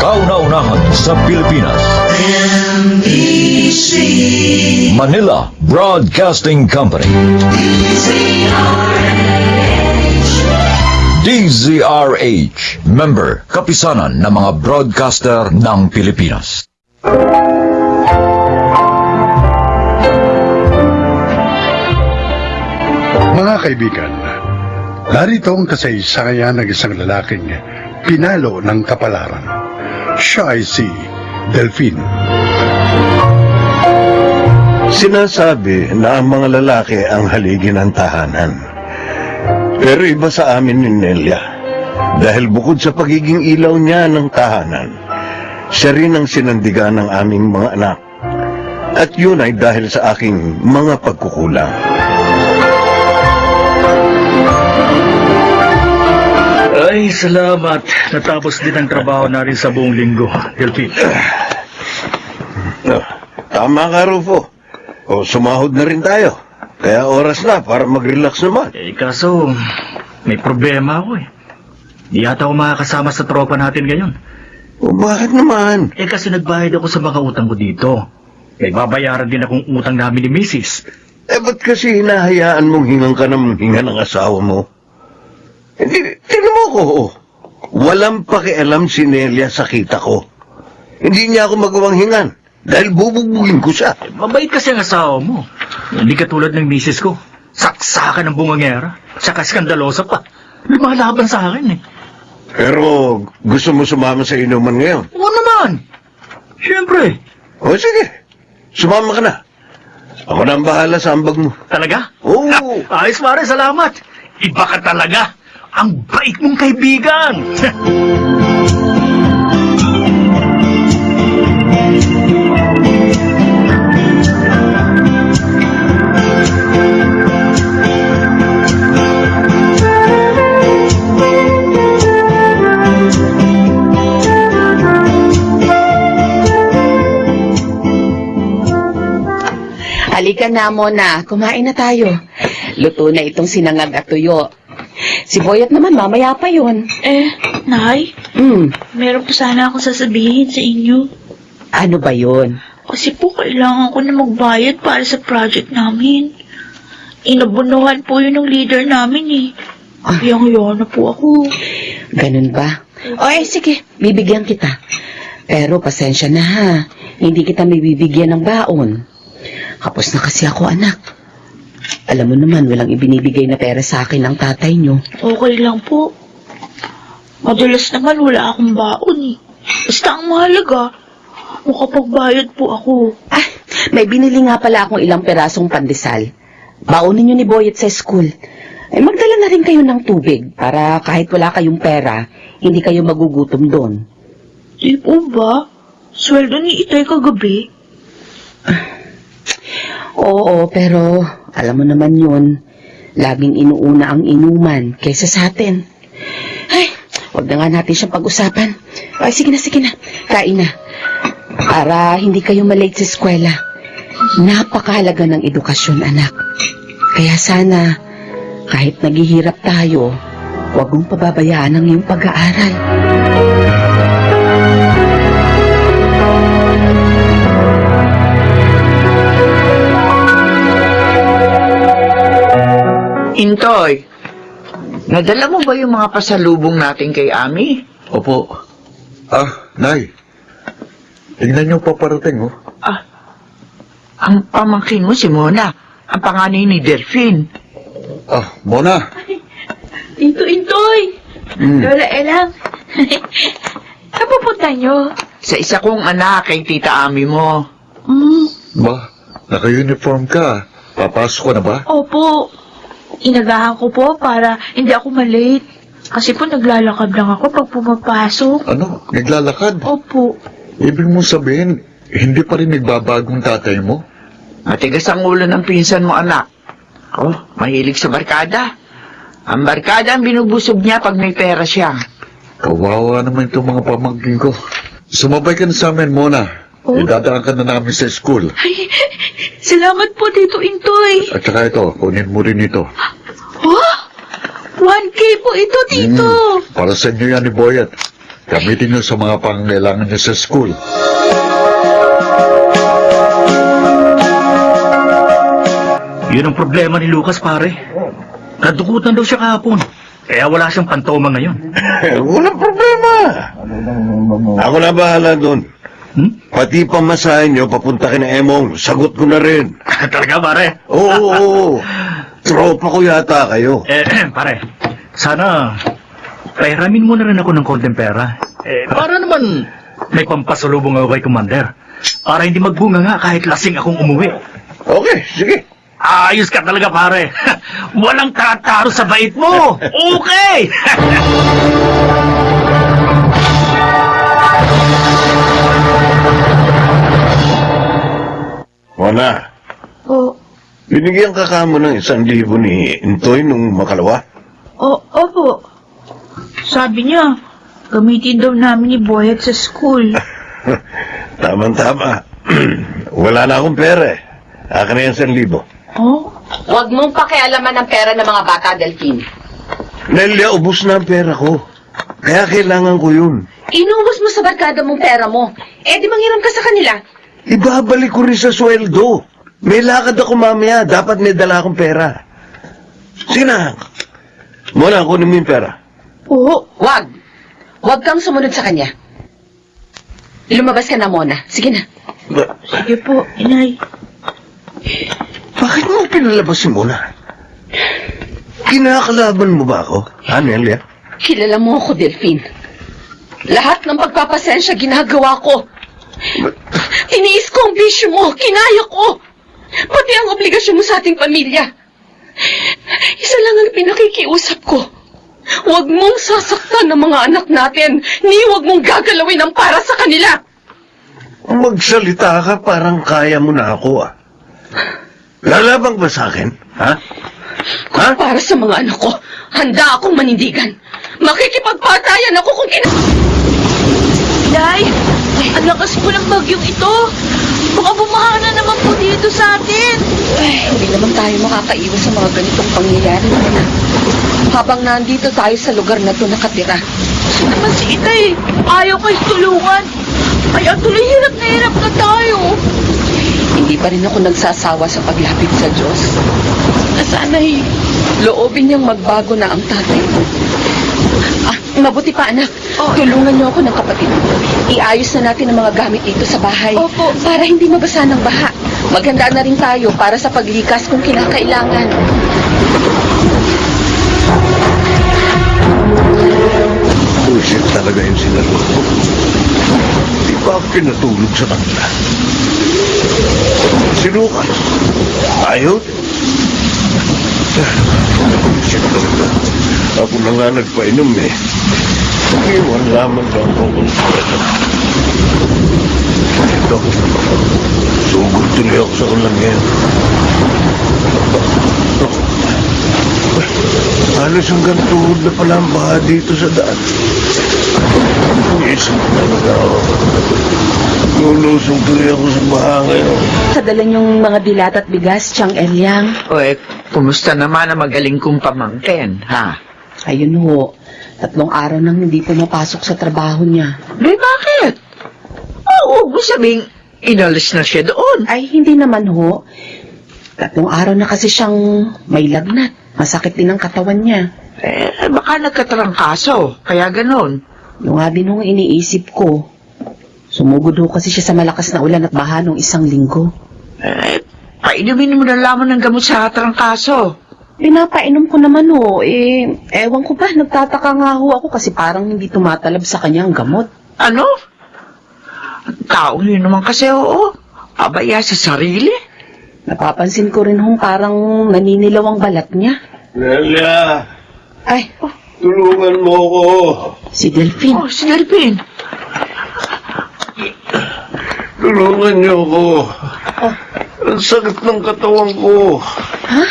Kauna-unahan sa Pilipinas. NBC Manila Broadcasting Company. DZRH, member, kapisanan ng mga broadcaster ng Pilipinas. Mga kaibigan, narito ang kasaysayan ng isang lalaking pinalo ng kapalaran. Siya ay si Delphine. Sinasabi na ang mga lalaki ang haligi ng tahanan. Pero iba sa amin ni Nelia. Dahil bukod sa pagiging ilaw niya ng tahanan, siya rin ang sinandigan ng aming mga anak. At yun ay dahil sa aking mga pagkukulang. Ay, salamat. Natapos din ang trabaho natin sa buong linggo, Delphine. Tama ka, Rufo. O sumahod na rin tayo. Kaya oras na para mag-relax naman. Kaso, may problema ako eh. Di yata ako makakasama sa tropa natin ngayon. O bakit naman? Kasi nagbayad ako sa mga utang ko dito. Babayaran din akong utang namin ni Mrs. Ba't kasi hinahayaan mong hingang ka ng hinga ng asawa mo? Hindi, tingnan mo ko. Walang pakialam si Nelia sa kita ko. Hindi niya ako magawang hingan. Dahil bububugin ko siya. Mabait kasi ang asawa mo. Hindi katulad ng misis ko. Saksakan ng bungangera. Saka skandalosa pa. Lumalaban sa akin eh. Pero gusto mo sumama sa inuman ngayon? Oo naman. Siyempre. O sige, sumama ka na. Ako na ang bahala sa ambag mo. Talaga? Oo. Ayos pare, salamat. Iba ka talaga. Ang bait mong kaibigan. Halika na, Mona. Kumain na tayo. Luto na itong sinangag at tuyo. Si Boyat naman, mamaya pa yun. Nay, meron po sana akong sasabihin sa inyo. Ano ba yun? Kasi po kailangan ko na magbayad para sa project namin. Inabunuhan po yun ng leader namin eh. Hiyang-hiya na po ako. Ganun ba? Sige, bibigyan kita. Pero pasensya na ha. Hindi kita may bibigyan ng baon. Kapos na kasi ako, anak. Alam mo naman, walang ibinibigay na pera sa akin ng tatay nyo. Okay lang po. Madalas naman wala akong baon eh. Basta ang mahalaga, makapagbayad po ako. May binili nga pala akong ilang perasong pandesal. Baonin nyo ni Boyet sa school. Magdala na rin kayo ng tubig para kahit wala kayong pera, hindi kayo magugutom doon. Di po ba? Sweldo ni Itay kagabi? Oo, pero alam mo naman yun, laging inuuna ang inuman kaysa sa atin. Huwag na nga natin siyang pag-usapan. Sige na, kain na. Para hindi kayo malate sa eskwela. Napakahalaga ng edukasyon, anak. Kaya sana, kahit naghihirap tayo, huwag mong pababayaan ang iyong pag-aaral. Intoy, nadala mo ba yung mga pasalubong natin kay Ami? Opo. Nay. Tingnan niyo pa parating, oh. Ang pamangkin mo si Mona, ang panganay ni Delphine. Mona. Tito Intoy! Lola Elang! Saan pupunta nyo? Sa isa kong anak kay Tita Ami mo. Ba, naka-uniform ka. Papasok ka na ba? Opo. Inagahan ko po para hindi ako malate. Kasi po naglalakad lang ako pag pumapasok. Ano? Naglalakad? Opo. Ibig mo sabihin, hindi pa rin nagbabagong tatay mo? Matigas ang ulo ng pinsan mo, anak. Mahilig sa barkada. Ang barkada ang binubusog niya pag may pera siya. Kawawa naman itong mga pamangkin ko. Sumabay ka na sa amin, Mona. Idadaan ka na namin sa school. Ay, salamat po, Tito Intoy. At saka ito, kunin mo rin ito. 1K? Bigay po ito, Tito. Para sa inyo yan ni Boyet. Gamitin nyo sa mga pangangailangan niyo sa school. Yun ang problema ni Lucas, pare. Nadukutan daw siya kahapon. Kaya wala siyang pantoma ngayon. Walang problema. Ako na bahala doon. Pati pamasahin nyo, papunta kina Emong. Sagot ko na rin. Talaga, pare? Oo. Tropa ko yata kayo. Pare, sana pairamin mo na rin ako ng konting pera. Para naman may pampasalubong ako kay Commander. Para hindi magbunga nga kahit lasing akong umuwi. Okay, sige. Ayos ka talaga, pare. Walang tataro sa bait mo. Okay! Mona, O, binigyan ka kamo ng 1,000 ni Intoy nung makalawa. opo. Sabi niya, gamitin daw namin ni Boyet sa school. Tama-tama. Wala na akong pera eh. Akin na yung 1,000. Oh? Huwag mong pakialaman ng pera ng mga bata, Delphine. Nelia, ubus na ang pera ko. Kaya kailangan ko yun. Inubos mo sa barkada mong pera mo. Eh, di manghiram ka sa kanila. Ibabalik ko rin sa sweldo. May lakad ako mamaya. Dapat may dala akong pera. Sige na. Muna, kunin mo yung pera. Oo. Wag. Wag kang sumunod sa kanya. Lumabas ka na, Mona. Sige na. Sige po, Inay. Bakit mo pinalabas si Mona? Kinakalaban mo ba ako? Ha, Nelia? Kilala mo ako, Delphine. Lahat ng pagpapasensya ginagawa ko. Tiniis ko ang bisyo mo. Kinaya ko. Pati ang obligasyon mo sa ating pamilya. Isa lang ang pinakikiusap ko. Huwag mong sasaktan ng mga anak natin, ni huwag mong gagalawin ang para sa kanila. Magsalita ka parang kaya mo na ako, ah. Lalabang ba sa akin? Ha? Ha? Para sa mga anak ko, handa akong manindigan. Makikipagpatayan ako kung Inay, ang lakas po ng bagyong ito. Baka bumaha na naman po dito sa atin. Ay, hindi naman tayo makakaiwas sa mga ganitong pangyayari, Mona. Habang nandito tayo sa lugar na to nakatira. Kasi naman si Inay, ayaw kayo tulungan. Kaya tuloy hirap na tayo. Hindi pa rin ako nagsasawa sa paglapit sa Diyos. Na sana'y loobin niyang magbago na ang tatay ko. Mabuti pa, anak. Tulungan niyo ako ng kapatid ko. Iayos na natin ang mga gamit dito sa bahay. Opo. Para hindi mabasa ng baha. Maghanda na rin tayo para sa paglikas kung kinakailangan. Bullshit talaga yung sinalo ko. Di ba ako pinatulog sa kanila? Si Lucas. Ayaw. Bullshit talaga. Ako na nga nagpainom eh. Iwan lamang lang ko kung saan. Ito. Sugod tuloy ako sa ulang yan. Halos hanggang tuhod na pala ang baha dito sa daan. Isip talaga ako. Lulusong tuloy ako sa baha ngayon. Sadala niyong mga dilat at bigas, Chang Elyang. O kumusta naman ang magaling kong pamangkin, ha? Ayun ho, 3 araw nang hindi pumapasok sa trabaho niya. Bakit? Oo, sabing inalis na siya doon. Ay, hindi naman ho. 3 araw na kasi siyang may lagnat. Masakit din ang katawan niya. Baka nagkatarangkaso, kaya ganon. Yung nga din hong iniisip ko. Sumugod ho kasi siya sa malakas na ulan at baha nung 1 linggo. Painumin mo na lamang ng gamot sa tarangkaso. Pinapainom ko naman ho. Ewan ko ba, nagtataka nga ho ako kasi parang hindi tumatalab sa kanya ang gamot. Ano? Tao yun naman kasi, oo. Abaya sa sarili. Napapansin ko rin hong parang naninilaw ang balat niya. Nelia, Ay, tulungan mo ko. si Delphine. Si Delphine. Tulungan niyo ako. Ang sakit ng katawan ko. Ha?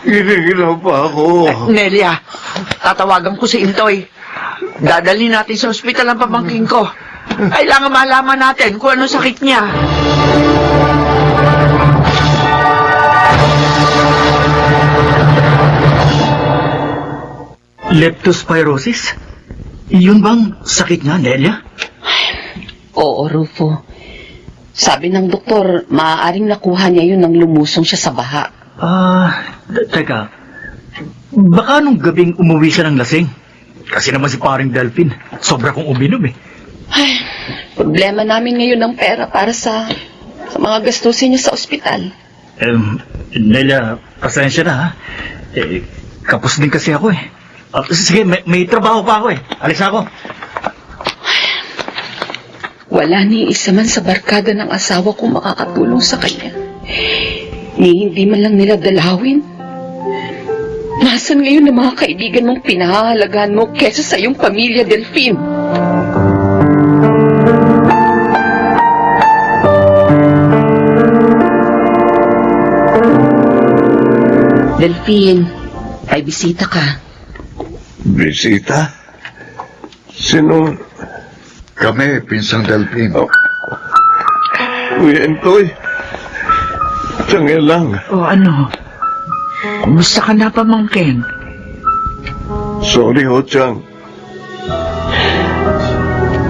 Hinihilaw pa ako. Nelia, tatawagan ko si Intoy. Dadalhin natin sa ospital ang pamangkin ko. Kailangan malaman natin kung ano sakit niya. Leptospirosis? Yun bang sakit nga, Nelia? Oo, Rufo. Sabi ng doktor, maaaring nakuha niya yun nang lumusong siya sa baha. Teka. Baka nung gabing umuwi siya ng lasing. Kasi naman si paring Delphine, sobra kong uminom eh. Ay, problema namin ngayon ng pera para sa mga gastusin niya sa ospital. Nelia, pasensya na ha. Kapos din kasi ako eh. Sige, may trabaho pa ako eh. Alis ako. Wala ni isa man sa barkada ng asawa ko makakatulong sa kanya. Ni hindi man lang nila dalawin. Nasaan ngayon ang mga kaibigan mong pinahahalagahan mo kesa sa iyong pamilya, Delphine? Delphine, ay bisita ka. Bisita? Sino? Kami, Pinsang Delphine. Uy, Entoy. Tiyangin lang. O ano? Kumusta ka na, pamangkin? Sorry, Ho Chang.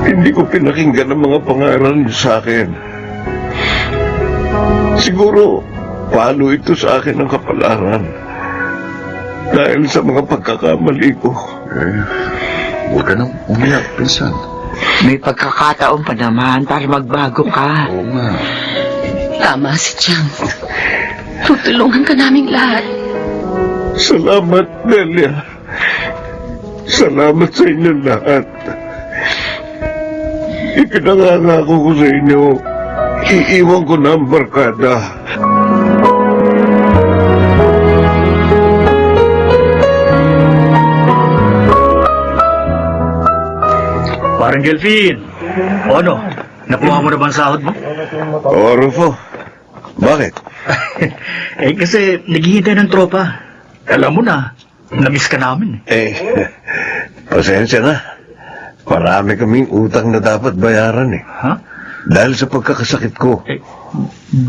Hindi ko pinakinggan ang mga pangaral niyo sa akin. Siguro, palo ito sa akin ng kapalaran. Dahil sa mga pagkakamali ko. Huwag ka nang umiyak, Pinsan. May pagkakataon pa naman para magbago ka. Oo nga. Tama si Chang. Tutulungan ka naming lahat. Salamat, Nelia. Salamat sa inyo lahat. Ipinangangako ko sa inyo, iiwan ko na ang barkada. Parang Delphine. O ano? Nakuha mo na ba ang sahod mo? Oo, Rufo. Bakit? Kasi naghihintay ng tropa. Alam mo na, namiss ka namin. Pasensya na. Marami kaming utang na dapat bayaran eh. Ha? Dahil sa pagkakasakit ko.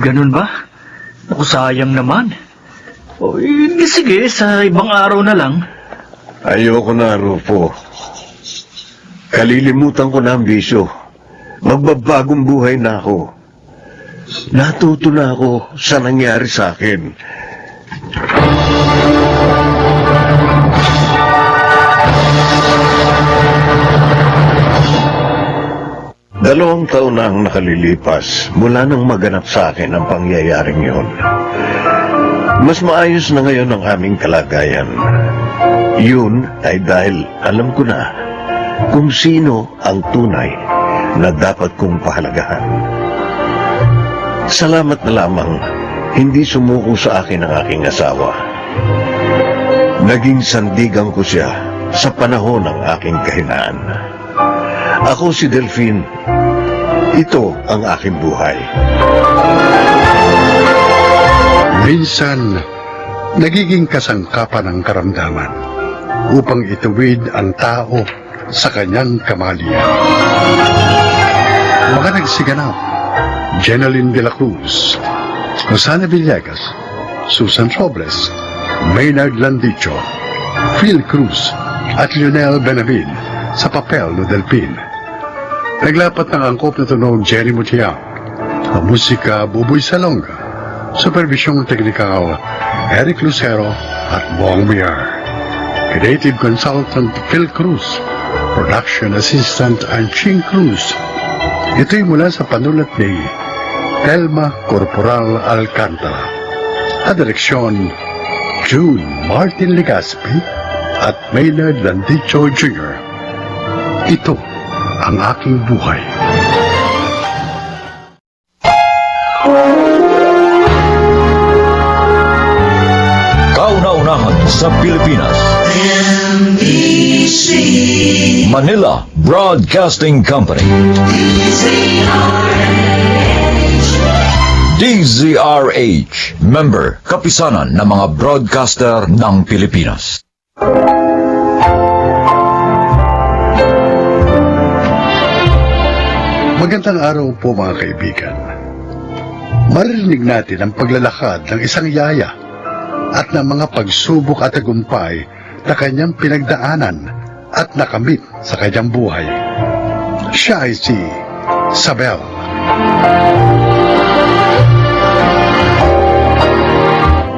Ganun ba? Naku, sayang naman. Sige, sa ibang araw na lang. Ayoko na, Rufo. Kalilimutan ko na ang bisyo. Magbabagong buhay na ako. Natuto na ako sa nangyari sa akin. Dalawang taon na ang nakalilipas mula nang maganap sa akin ang pangyayaring yun. Mas maayos na ngayon ang aming kalagayan. Yun ay dahil alam ko na kung sino ang tunay na dapat kong pahalagahan. Salamat na lamang, hindi sumuko sa akin ang aking asawa. Naging sandigan ko siya sa panahon ng aking kahinaan. Ako si Delphine. Ito ang aking buhay. Minsan, nagiging kasangkapan ng karamdaman upang ituwid ang tao sa kanyang kamalian. Mga nagsiganap, Jeneline de la Cruz, Rosana Villegas, Susan Robles, Maynard Landicho, Phil Cruz, at Lionel Benavin sa papel ni Delphine. Naglapat ng angkop na tunog Jerry Mutiang, ang musika Buboy Salonga, supervisyong teknikal Eric Lucero at Bong Mier, creative consultant Phil Cruz, production assistant Anching Cruz. Ito'y mula sa panulat ni Telma Corporal Alcantara at direksyon June Martin Legaspi at Maynard Landicho Jr. Ito ang aking buhay. Kauna-unahan sa Pilipinas. Manila Broadcasting Company. DZRH, member, kapisanan ng mga broadcaster ng Pilipinas. Magandang araw po mga kaibigan. Maririnig natin ang paglalakad ng isang yaya at ng mga pagsubok at tagumpay na kanyang pinagdaanan at nakamit sa kanyang buhay. Siya ay si Sabel.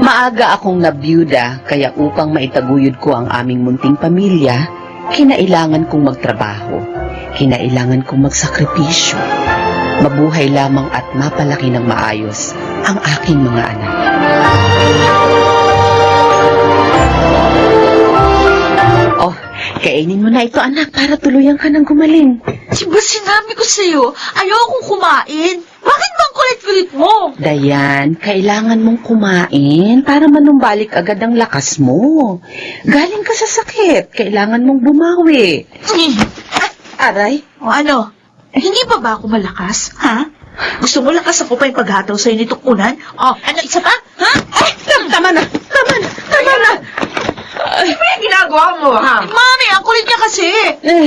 Maaga akong nabiyuda, kaya upang maitaguyod ko ang aming munting pamilya, kinailangan kong magtrabaho. Kinailangan kong magsakripisyo. Mabuhay lamang at mapalaki ng maayos ang aking mga anak. Oh, kainin mo na ito, anak, para tuluyan ka ng gumaling. Diba sinabi ko sa'yo, ayokong kumain. Bakit bang kulit-kulit mo? Dayan, kailangan mong kumain para manumbalik agad ang lakas mo. Galing ka sa sakit, kailangan mong bumawi. Aray, O ano? Hindi pa ba ako malakas? Ha? Gusto mo lakas ako pa yung paghataw sa'yo nitong unan? O, ano, isa pa? Ha? ay, tama na. Ano ba yung ginagawa mo, ha? Mami, ang kulit niya kasi.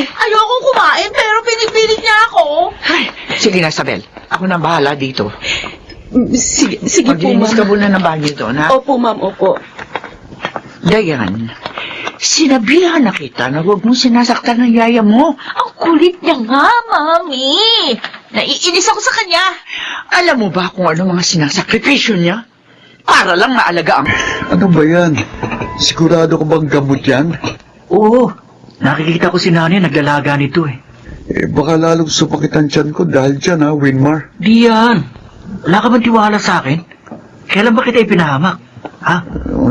Ayokong kumain pero pinipilit niya ako. Ay, sige na, Sabel. Ako na bahala dito. Sige po, Maglinis ka ma'am. muna ng banyo doon, ha? Opo, ma'am, opo. Dayan, sinabihan na kita na huwag mong sinasaktan ng yaya mo. Ang kulit niya nga, Mami. Naiinis ako sa kanya. Alam mo ba kung ano mga sinasakripisyo niya? Para lang maalagaan. Ano ba yan? Sigurado ka bang gamot yan? Oo, nakikita ko si nanay naglalaga nito eh. Baka lalong sumakit ang tiyan ko dahil dyan, ha, Winmar? Di yan. Wala ka bang tiwala sa akin? Kailan ba kita ipinahamak? Ha?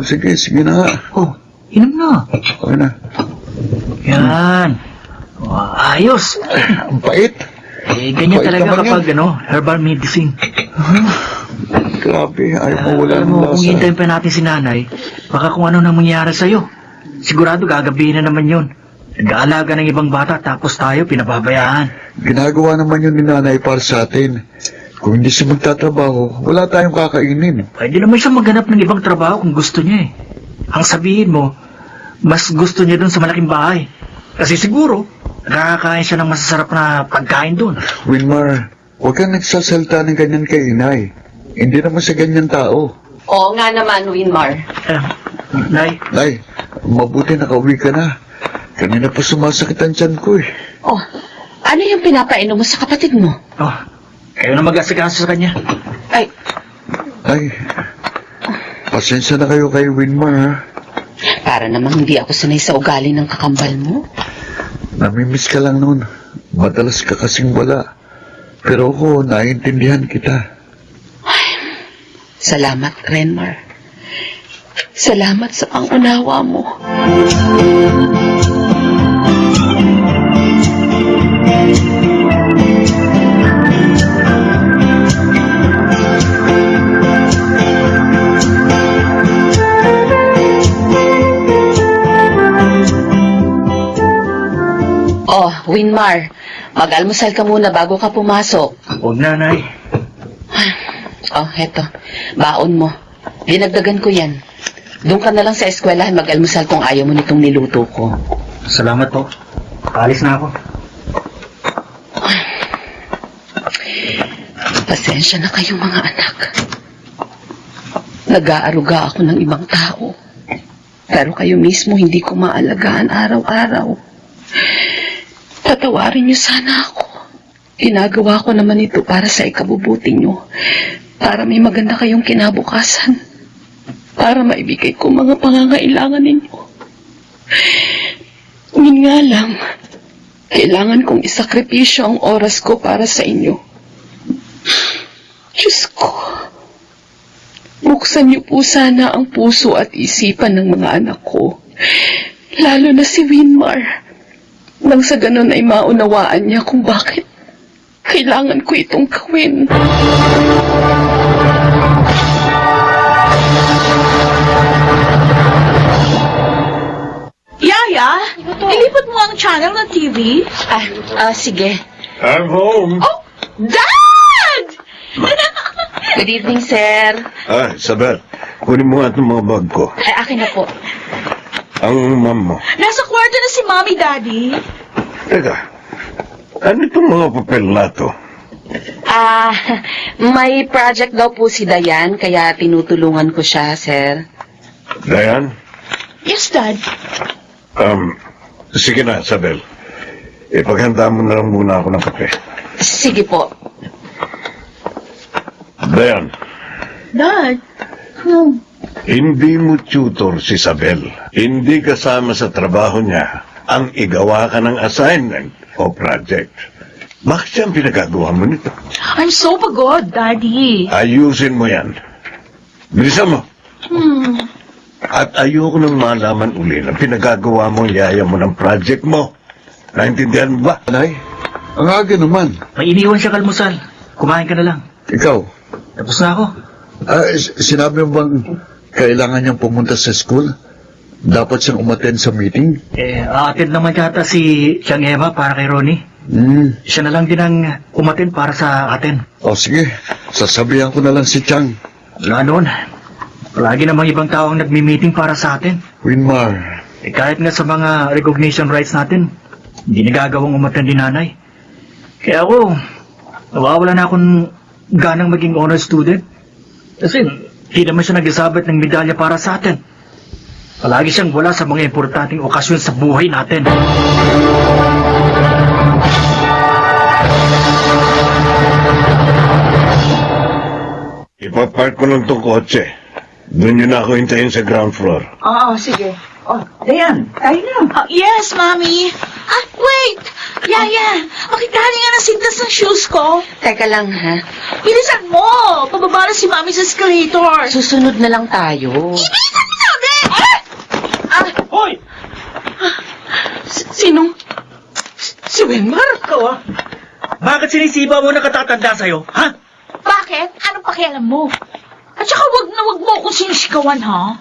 Sige na nga. Oh, inom na. Okay na. Yan. Oh, ayos. Ang pait. Ganyan Bait talaga naman kapag herbal medicine. Grabe, ayaw mo wala Alam ng mo, kung lasa. hintayin pa natin si nanay, baka kung ano na mangyari sa'yo. Sigurado gagabihin na naman yun. Nag-aalaga ng ibang bata tapos tayo pinababayaan. Ginagawa naman yun ni nanay para sa atin. Kung hindi siya magtatrabaho, wala tayong kakainin. Pwede naman siya maghanap ng ibang trabaho kung gusto niya eh. Ang sabihin mo, mas gusto niya dun sa malaking bahay. Kasi siguro, nakakain siya ng masasarap na pagkain dun. Winmar, huwag kang nagsasalta ng ganyan kay inay. Hindi naman siya ganyan tao. Oo nga naman, Winmar. Nay, Nay, mabuti nakauwi ka na. Kanina pa sumasakit ang tiyan ko eh. Oh, ano yung pinapainom mo sa kapatid mo? kayo na mag-asikaso sa kanya. Ay, Ay, pasensya na kayo kay Winmar, ha? para namang hindi ako sanay sa ugali ng kakambal mo. Namimiss ka lang noon. Madalas ka kasing wala. Pero ako, naiintindihan kita. Salamat, Renmar. Salamat sa pangunawa mo. Oh, Winmar, mag-almusal ka muna bago ka pumasok. Huwag na, Nay. Oh, heto. Baon mo. Dinagdagan ko yan. Doon ka na lang sa eskwelahan mag-almusal kung ayaw mo nitong niluto ko. Salamat po. Paalis na ako. Pasensya na kayo mga anak. Nag-aaruga ako ng ibang tao. Pero kayo mismo hindi ko maalagaan araw-araw. Patawarin niyo sana ako. Ginagawa ko naman ito para sa ikabubuti niyo. Para may maganda kayong kinabukasan. Para maibigay ko mga pangangailangan ninyo. Yun nga lang, kailangan kong isakripisyo ang oras ko para sa inyo. Diyos ko, buksan niyo po sana ang puso at isipan ng mga anak ko. Lalo na si Winmar. Nang sa ganun ay maunawaan niya kung bakit kailangan ko itong gawin. Yaya, ilipat mo ang channel ng TV. Sige. I'm home. Dad! Good evening, sir. Sabel, kunin mo nga itong mga bag ko. Ay, akin na po. Ang mom mo. Nasa kwarto na si Mommy, Daddy. Teka, ano itong mga papel na to? May project daw po si Dayan, kaya tinutulungan ko siya, sir. Dayan? Yes, Dad. Sige na, Isabel. Ipaghanda mo na lang muna ako ng kape. Sige po. Dayan, Dad. hindi mo tutor si Isabel. Hindi kasama sa trabaho niya ang igawa ka ng assignment o project. Bakit siyang pinagagawa mo nito? I'm so pagod, Daddy. Ayusin mo yan. Bilisan mo. At ayoko nang malaman uli na pinagagawa mo ang yaya mo ng project mo. Naintindihan mo ba? Nay, ang aga naman. May iniwan siya kalmusal. Kumain ka na lang. Ikaw, Tapos na ako. sinabi mo bang kailangan niyang pumunta sa school? Dapat siyang umattend sa meeting? Aatin naman yata si Chang Eva para kay Ronnie. Siya na lang din ang umatin para sa atin. O sige, sasabihan ko na lang si Chang. Wala noon. Palagi namang ibang tao ang nagmi-meeting para sa atin. Winmar, Kahit nga sa mga recognition rights natin, hindi nagagawang umatin din nanay. Kaya ako, nawawala na akong ganang maging honor student. Kasi hindi naman siya nag-isabit ng medalya para sa atin. Palagi siyang wala sa mga importanteng okasyon sa buhay natin. Ipapark ko lang tong kotse. Doon yun ako hintayin sa ground floor. Oo, sige. Oh, Dayan, tayo na. Yes, Mommy. Wait! Yaya, makitali nga ng sintas ng shoes ko. Teka lang, ha? Bilisan mo! Pababa na si Mommy sa escalator. Susunod na lang tayo. Bilisan mo sabi! Hoy! Sinong? Si Wilmar? Ikaw Bakit sinisiba mo na katatanda sa'yo, ha? Bakit? Anong pakialam mo? At saka wag mo akong sinisigawan, ha?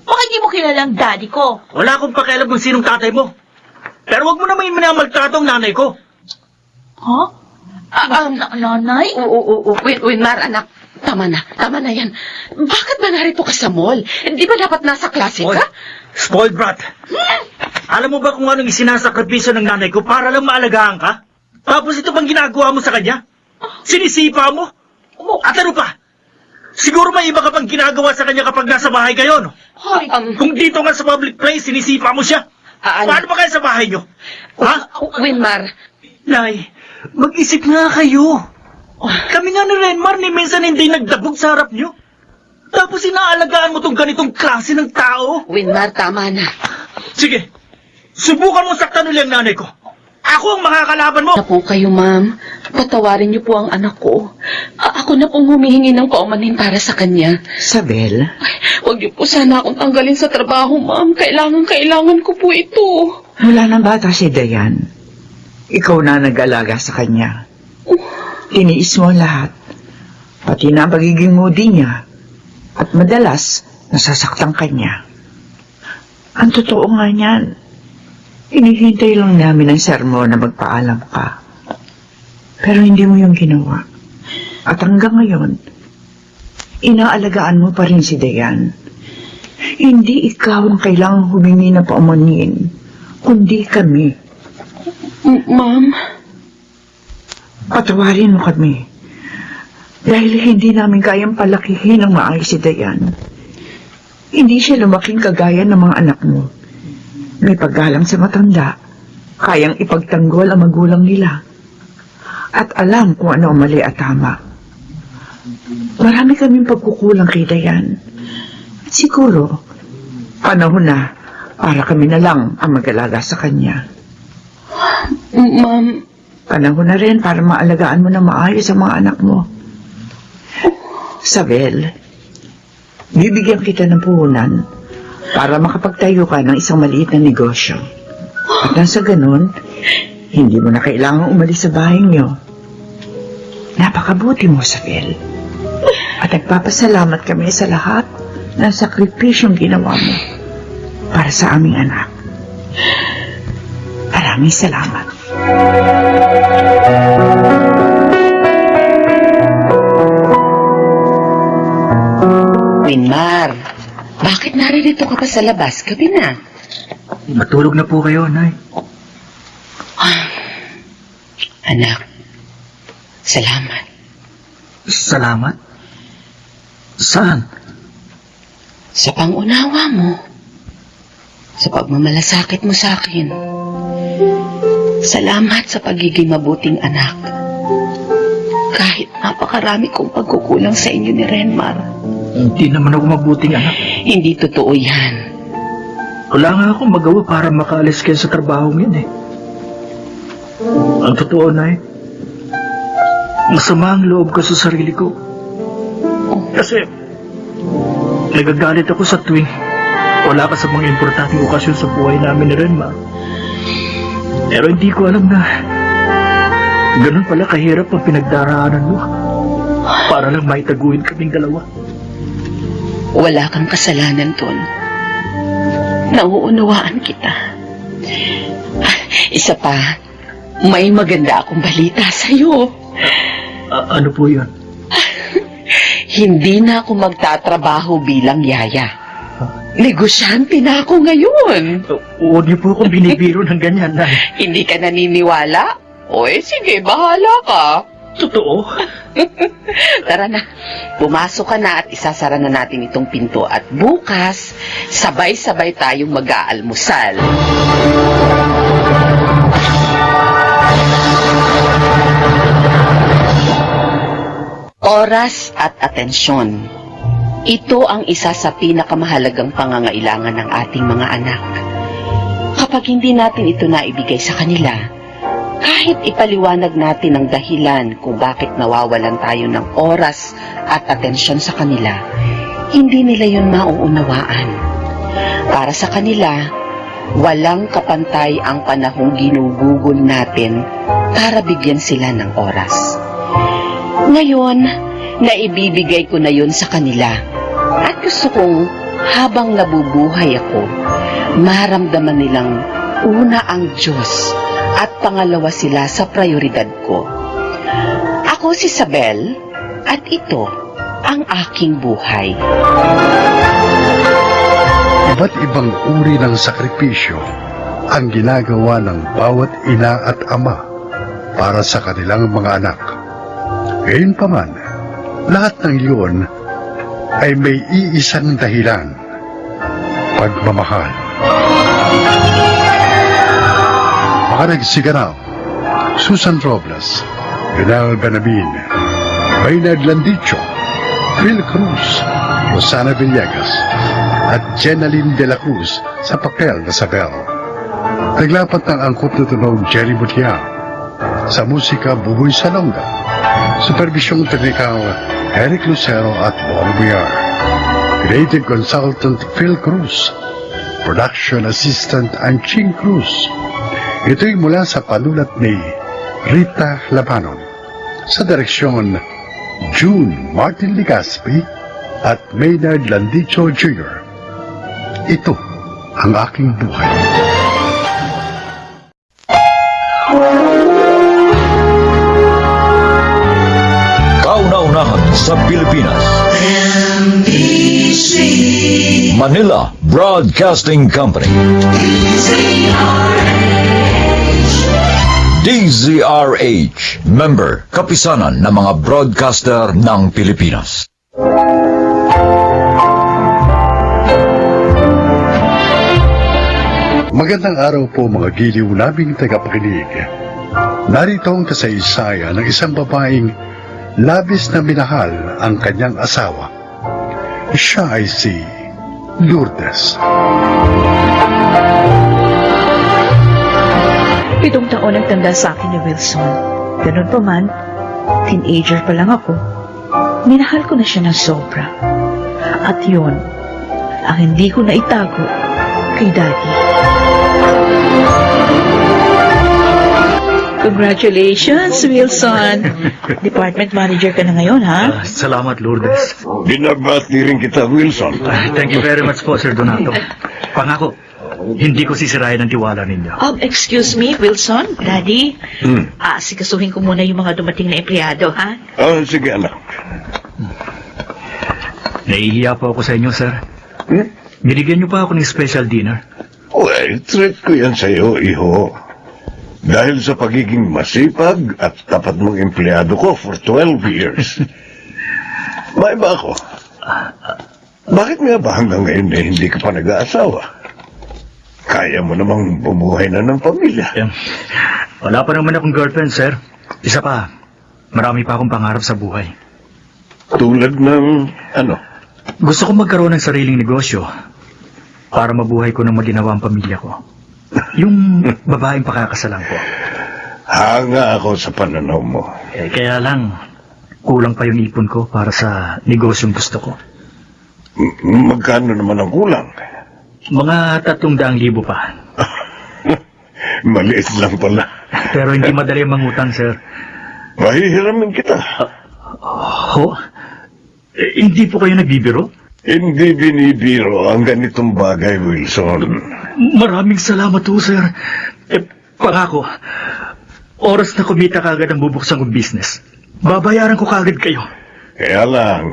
Baka hindi mo kilala ang daddy ko. Wala akong pakialam kung sinong tatay mo. Pero wag mo naman minamaltrato ang nanay ko. Ha? Nanay? Wilmar, anak. Tama na yan. Bakit ba narito ka sa mall? Hindi ba dapat nasa klase Hoy, ka? spoiled brat. Alam mo ba kung anong isinasakripisyo ng nanay ko para lang maalagaan ka? Tapos ito bang ginagawa mo sa kanya? Sinisipa mo? At ano pa? Siguro may iba ka pang ginagawa sa kanya kapag nasa bahay kayo, no? Hoy, Kung dito nga sa public place, sinisipa mo siya. Paano ba kayo sa bahay nyo? Ha? Wilmar, Nay, mag-isip nga kayo. Kami nga ni Renmar ni minsan hindi nagdabog sa harap nyo. Tapos inaalagaan mo tong ganitong klase ng tao. Wilmar, tama na. Sige, subukan mo saktan ulit ang nanay ko. Ako ang makakalaban mo. Na po kayo, ma'am. Patawarin niyo po ang anak ko. Ako na pong humihingi ng paumanhin para sa kanya. Sabel, Huwag niyo po sana akong tanggalin sa trabaho, ma'am. Kailangan ko po ito. mula ng bata si Dayan, ikaw na nag-alaga sa kanya. Tiniis mo lahat, pati na ang pagiging moody niya, at madalas nasasaktan kanya. Ang totoo nga niyan, hinihintay lang namin ang sermon na magpaalam ka. Pero hindi mo yung ginawa. At hanggang ngayon, inaalagaan mo pa rin si Dayan. Hindi ikaw ang kailangang humingi na paumanhin, kundi kami. Ma'am, Patawarin mo kami. Dahil hindi namin kayang palakihin ng maayos si Dayan. Hindi siya lumaking kagaya ng mga anak mo. May paggalang sa matanda, kayang ipagtanggol ang magulang nila. At alam kung ano ang mali at tama. Marami kaming pagkukulang kay Dayan. At siguro, panahon na para kami na lang ang mag-alaga sa kanya. ma'am, Panahon na rin para maalagaan mo na maayos ang mga anak mo. Sabel, bibigyan kita ng puhunan para makapagtayo ka ng isang maliit na negosyo. At nang sa ganun, hindi mo na kailangang umalis sa bahay niyo. Napakabuti mo, Sabel. At nagpapasalamat kami sa lahat ng sakripisyong ginawa mo para sa aming anak. Maraming salamat. Wilmar, bakit naririto ka pa sa labas? Gabi na. Matulog na po kayo, Nay. Anak, salamat. Salamat. Saan? Sa pangunawa mo. sa pagmamalasakit mo sa akin. Salamat sa pagiging mabuting anak. Kahit napakarami kong pagkukulang sa inyo ni Renmar. Hindi naman ako mabuting anak. Hindi totoo yan. Wala nga akong magawa para makaalis kayo sa trabaho yun eh. Ang totoo na masama ang loob ko sa sarili ko. Kasi nagagalit ako sa tuwing wala ka sa mga importanteng okasyon sa buhay namin ni Renma. Pero hindi ko alam na ganun pala kahirap ang pinagdaraanan mo para lang maitaguin kaming dalawa. Wala kang kasalanan, Ton. Nauunawaan kita. Isa pa, may maganda akong balita sa'yo. Ano po yun? Hindi na ako magtatrabaho bilang yaya. Negosyante na ako ngayon. Huwag niyo po akong binibiro ng ganyan na. Hindi ka naniniwala? O sige, bahala ka. Totoo? Tara na, pumasok ka na at isasara na natin itong pinto at bukas, sabay-sabay tayong mag-aalmusal. Oras at atensyon. Ito ang isa sa pinakamahalagang pangangailangan ng ating mga anak. Kapag hindi natin ito naibigay sa kanila, kahit ipaliwanag natin ang dahilan kung bakit nawawalan tayo ng oras at atensyon sa kanila, hindi nila yun mauunawaan. Para sa kanila, walang kapantay ang panahong ginugugol natin para bigyan sila ng oras. Ngayon, naibibigay ko na yun sa kanila at gusto kong habang nabubuhay ako, maramdaman nilang una ang Diyos at pangalawa sila sa prioridad ko. Ako si Isabel at ito ang aking buhay. Iba't ibang uri ng sakripisyo ang ginagawa ng bawat ina at ama para sa kanilang mga anak. Gayunpaman, lahat ng iyon ay may iisang dahilan: pagmamahal. Mga nagsiganaw: Susan Robles, Lionel Benabin, Maynard Landicho, Phil Cruz, Rosana Villegas, at Jenaline de la Cruz sa papel na Isabel. Naglapat ng angkop na tunog Jerry Mutiang. Sa musika, Buboy Salonga. Supervisyong teknikal, Eric Lucero at Bong Biar. Creative Consultant, Phil Cruz. Production Assistant, Anching Cruz. Ito'y mula sa panulat ni Rita Labanon. Sa direksyon, June Martin Ligaspi at Maynard Landicho Jr. Ito ang aking buhay. Kauna-unahan sa Pilipinas. Manila Broadcasting Company. DZRH, member, kapisanan ng mga broadcaster ng Pilipinas. Magandang araw po mga giliw naming tagapakinig. Narito ang kasaysayan ng isang babaeng labis na minahal ang kanyang asawa. Siya ay si Lourdes. 7 taon ang tanda sa akin ni Wilson. Ganun pa man, teenager pa lang ako. Minahal ko na siya ng sobra. At yun, ang hindi ko na itago kay Daddy. Congratulations, Wilson! Department manager ka na ngayon, ha? Salamat, Lourdes. Binabati rin kita, Wilson. Thank you very much po, Sir Donato. Pangako, hindi ko sisirain ang tiwala ninyo. Excuse me, Wilson, Daddy. Sikasuhin ko muna yung mga dumating na empleyado, ha? Sige, anak. Nahihiya po ako sa inyo, sir. Binigyan niyo pa ako ng special dinner. Well, treat ko yan sa'yo, iho. Dahil sa pagiging masipag at tapat mong empleyado ko for 12 years. May ba ako? Bakit nga ba hanggang ngayon hindi ka pa nag-aasawa? kaya mo namang bumuhay na ng pamilya. Wala pa naman akong girlfriend, sir. Isa pa, marami pa akong pangarap sa buhay. Tulad ng, ano? Gusto ko magkaroon ng sariling negosyo para mabuhay ko ng maginawa ang pamilya ko. Yung babaeng pakakasalan ko. Hanga ako sa pananaw mo. Kaya lang, kulang pa yung ipon ko para sa negosyong gusto ko. Magkano naman ang kulang? Mga 300,000 pa. Maliit lang pala. Pero hindi madali mangutang, sir. Mahihiramin kita. Ho? Hindi po kayo nagbibiro? Hindi binibiro ang ganitong bagay, Wilson. Maraming salamat po, sir. Pangako, oras na kumita kagad ang bubuksan kong business. Babayaran ko kagad kayo. Kaya lang,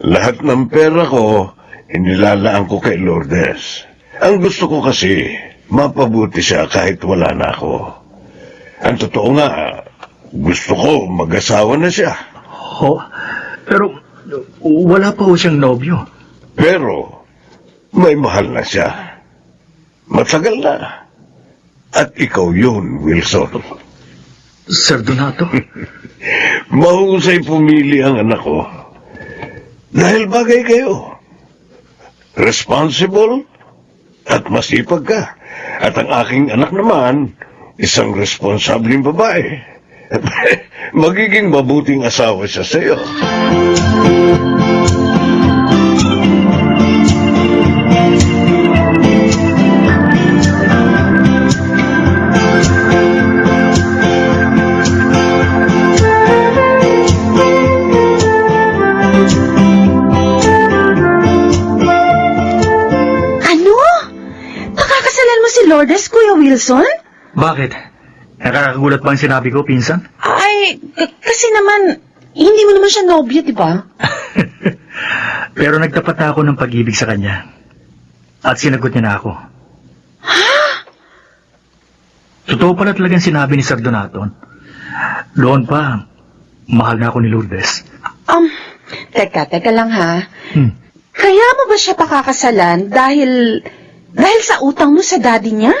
lahat ng pera ko, inilalaan ko kay Lourdes. Ang gusto ko kasi, mapabuti siya kahit wala na ako. Ang totoo nga, gusto ko mag-asawa na siya. Ho? Pero wala pa ho siyang nobyo. Pero, may mahal na siya. Matagal na. At ikaw yun, Wilson. Sir Donato? Mahusay pumili ang anak ko. Dahil bagay kayo. Responsible at masipag ka. At ang aking anak naman, isang responsableng babae. Magiging mabuting asawa siya sa'yo. Ano? Pakakasalan mo si Lourdes, Kuya Wilson? Bakit? Nakakagulat ba ang sinabi ko, pinsan? Ay, kasi naman, hindi mo naman siya nobyo, di ba? Pero nagtapat na ako ng pag-ibig sa kanya. At sinagot niya na ako. Ha? Totoo pala talagang sinabi ni Sir Donato. Doon pa, mahal na ako ni Lourdes. Teka lang ha. Kaya mo ba siya pakakasalan dahil sa utang mo sa daddy niya?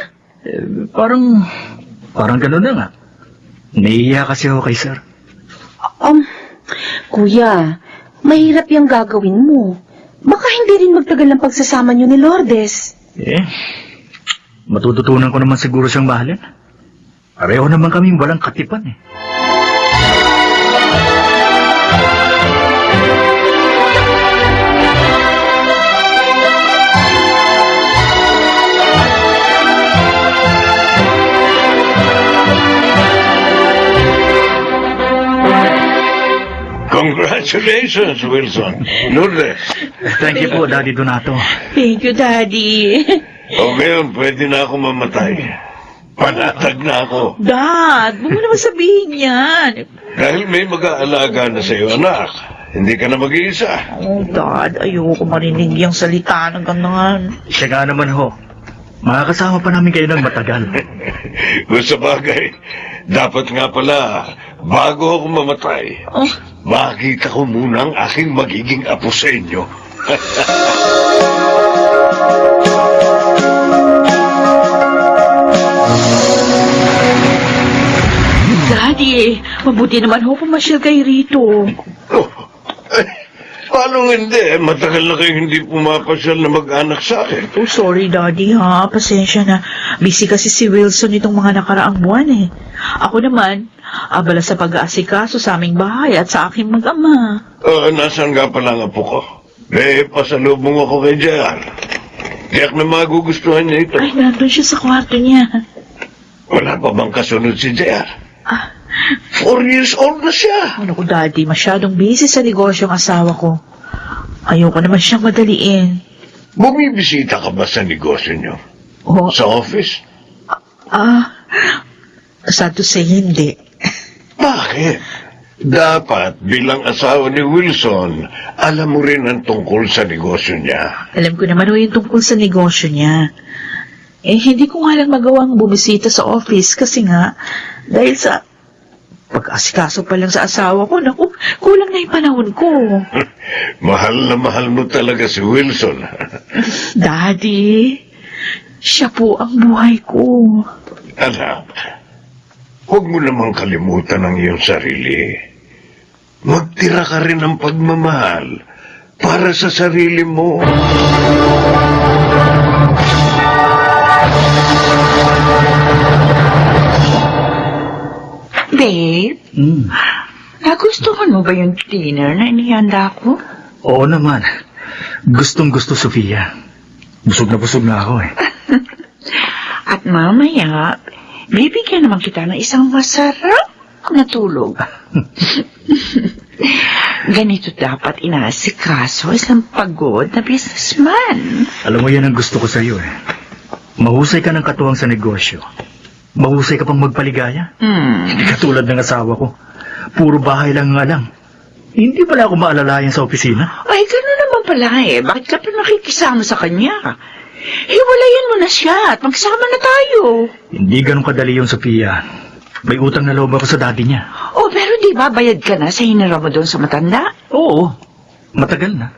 Parang gano'n na nga. Naiiya kasi ako kay sir. Kuya, mahirap yung gagawin mo. Baka hindi rin magtagal ang pagsasama niyo ni Lourdes. Matututunan ko naman siguro siyang mahalin. Pareho naman kaming walang katipan eh. Congratulations, Wilson. Lourdes. Thank you po, Daddy Donato. Thank you, Daddy. O ngayon, pwede na ako mamatay. Panatag na ako. Dad, huwag mo naman sabihin yan. Dahil may mag-aalaga na sa iyo, anak. Hindi ka na mag-iisa. Oh, Dad, ayoko marinig yung salita ng ganun. Siya nga naman ho. Makakasama pa namin kayo ng matagal. Kung sa bagay, dapat nga pala, bago ako mamatay, makita ko muna ang aking magiging apo sa inyo. Daddy, mabuti naman ho pumasyal kayo rito. Paano hindi? Matagal na kayo hindi pumapasyal na mag-anak sa akin. Oh, sorry, Daddy, ha. Pasensya na. Busy kasi si Wilson itong mga nakaraang buwan, eh. Ako naman, abala sa pag-aasikaso sa aming bahay at sa aking mag-ama. Nasaan nga pala ang apo ko? Pasalubong ako kay JR. Tiyak na magugustuhan niya ito. Ay, nandun siya sa kwarto niya. Wala pa bang kasunod si JR? 4 years old na siya. Ano ko, Daddy, masyadong busy sa negosyong asawa ko. Ayoko naman siyang madaliin. Bumibisita ka ba sa negosyo niyo? Oh, Sa office? sad to say, hindi. Bakit? Dapat bilang asawa ni Wilson, alam mo rin ang tungkol sa negosyo niya. Alam ko naman ho yung tungkol sa negosyo niya. Hindi ko nga lang magawang bumisita sa office kasi nga, dahil sa pag-asikaso pa lang sa asawa ko, naku, kulang na yung panahon ko. Mahal na mahal mo talaga si Wilson. Daddy, Siya po ang buhay ko. Anak, huwag mo namang kalimutan ang iyong sarili. Magtira ka rin ng pagmamahal para sa sarili mo. Babe, nagustuhan mo ba yung dinner na inihanda ko? Oo naman. Gustong-gusto, Sofia. Busog na ako eh. At mamaya, bibigyan naman kita ng isang masarap na tulog. Ganito dapat inaasikaso isang pagod na businessman. Alam mo yan ang gusto ko sa'yo eh. Mahusay ka ng katuwang sa negosyo. Mahusay ka pang magpaligaya. Hindi katulad ng asawa ko. Puro bahay lang ang alam. Hindi pala ako maalalayan sa opisina. Ay, gano'n naman pala eh. Bakit ka pa nakikisama sa kanya? Hiwalayan mo na siya at magsama na tayo. Hindi ganun kadali yung Sophia. May utang na loob ako sa daddy niya. Oh, pero di ba bayad ka na sa hinira mo doon sa matanda? Oo, matagal na.